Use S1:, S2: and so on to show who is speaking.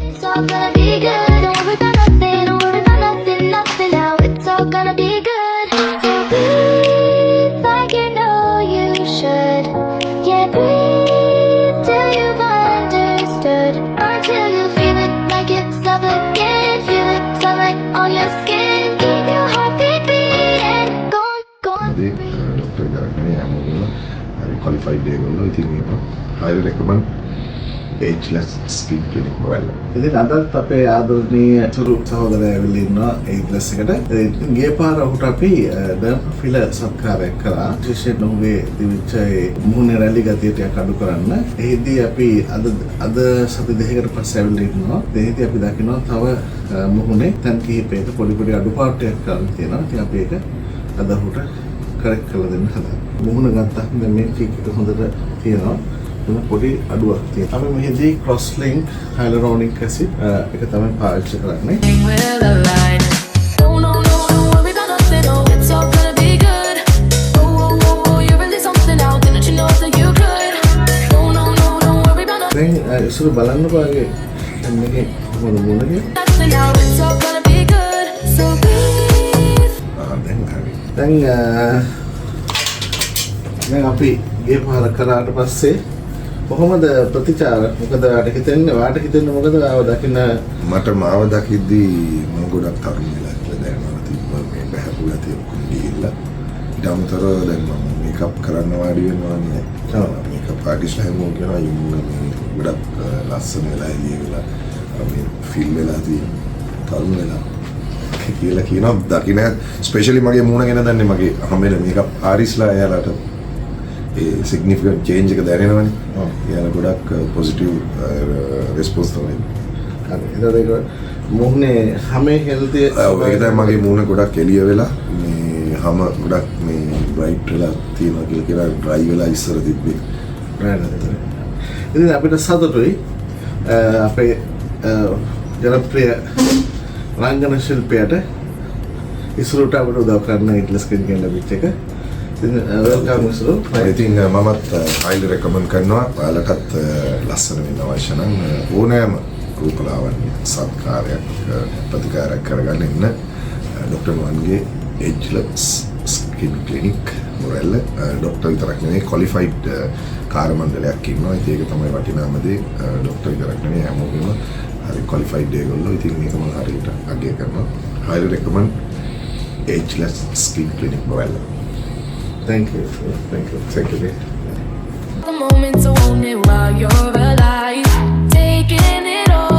S1: It's all gonna be good. Don't worry about nothing, don't worry about nothing, nothing now. It's all gonna be good. So breathe like you know you should. Yeah, breathe till you've understood. Until you feel it like it's love again. Feel it sunlight on your skin. Keep your heartbeat beating. Go on, go on.
S2: Doctor කරන්නේ හැමෝම හරි qualified ඒගොල්ලෝ. ඉතින් මේක highly recommend ageless skin clinic වල.
S3: ඉතින් අදත් අපේ ආදරණීය සුරු සහෝදරයා ඇවිල්ලා ඉන්නවා ඒග්ලස් එකට. ඉතින් ගිය පාර ඔහුට අපි ඩර්මෆිල සත්කාරයක් කළා. විශේෂයෙන් ඔහුගේ දිවිච්ච මුහුණේ රැලි ගතිය ටිකක් අඩු කරන්න. එහිදී අපි අද සති දෙකකට පස්සේ ඇවිල්ලා ඉන්නවා. එහිදී අපි දකිනවා තව මුහුණේ තැන් කිහිපයක පොඩි අඩුපාඩුයක් කරන්න තියෙනවා. ඉතින් අපි ඒක අද ඔහුට කරෙක්ට් කරලා දෙන්න හදනවා. මුහුණ ගත්තා. දැන් මේ චීක් එක හොඳට තියෙනවා. පොඩි අඩුවක් තියෙනවා. අපි මෙහිදී cross link hyaluronic acid එක තමයි පාවිච්චි කරන්නේ. දැන් ඉස්සර බලන්නකෝ ආගේ මේකේ මොන මොනගේ දැන් අපි ගේ පාර කරාට පස්සේ කොහොමද ප්‍රතිචාර? මොකද වාට හිතෙන්නේ මොකද ආව දකින්න?
S2: මට මාව දකිද්දී මම ගොඩක් තරුණ වෙලා කියලා දැනෙනවා. තිබ්බා මේ බහැපුලා තියෙන කුණ්ඩිල්ල. ඊට අමතරව දැන් මම මේකප් කරන්න වාඩි වෙනවා නේ. මේකප් ආටිස්ට් හැමෝම කියනවා යුම්ම ගොඩක් ලස්සන වෙලා එළිය වෙලා මේ ෆිල් වෙලා තියෙන තරුණ වෙලා කියලා කියනවා. දකින්න ස්පෙෂලි මගේ මූණ ගැන දන්නේ මගේ හැමෙල මේකප් ආටිස්ට්ලා එයාලට significant change එක දැනෙනවනේ. එයාලා ගොඩක් positive response තමයි.
S3: හරි. ඒක මුහුණේ හැමේ healthy
S2: ඒක තමයි මගේ මූණ ගොඩක් එළිය වෙලා මේ හැම ගොඩක් මේ bright වෙලා තියෙනවා කියලා dry වෙලා ඉස්සර තිබ්බේ.
S3: ඉතින් අපිට සතුටුයි අපේ ජනප්‍රිය රංගන ශිල්පියට ඉස්සරට අපිට උදව් කරන ඒග්ලස් කෙනෙක් ලැබිච්ච එක. welcome Usru.
S2: I think මමත් highly recommend කරනවා. ඔයාලටත් ලස්සන වෙන්න අවශ්‍ය නම් ඕනෑම රූපලාවන්‍ය සත්කාරයක් ප්‍රතිකාරයක් කරගන්න ඉන්න ඩොක්ටර් නුවන්ගේ ageless skin clinic මොරෙල්ල ඩොක්ටර් විතරක් නෙවෙයි qualified කාර්ය මණ්ඩලයක් ඉන්නවා. ඉතින් ඒක තමයි වටිනාම දේ. ඩොක්ටර් විතරක් නෙවෙයි හැමෝගෙම හරි qualified ඒගොල්ලෝ. ඉතින් මේක මම හරියට අගය කරනවා. highly recommend ageless skin clinic මොරෙල්ල.
S3: Thank you.
S1: The moments I want it while you're alive, taking it all.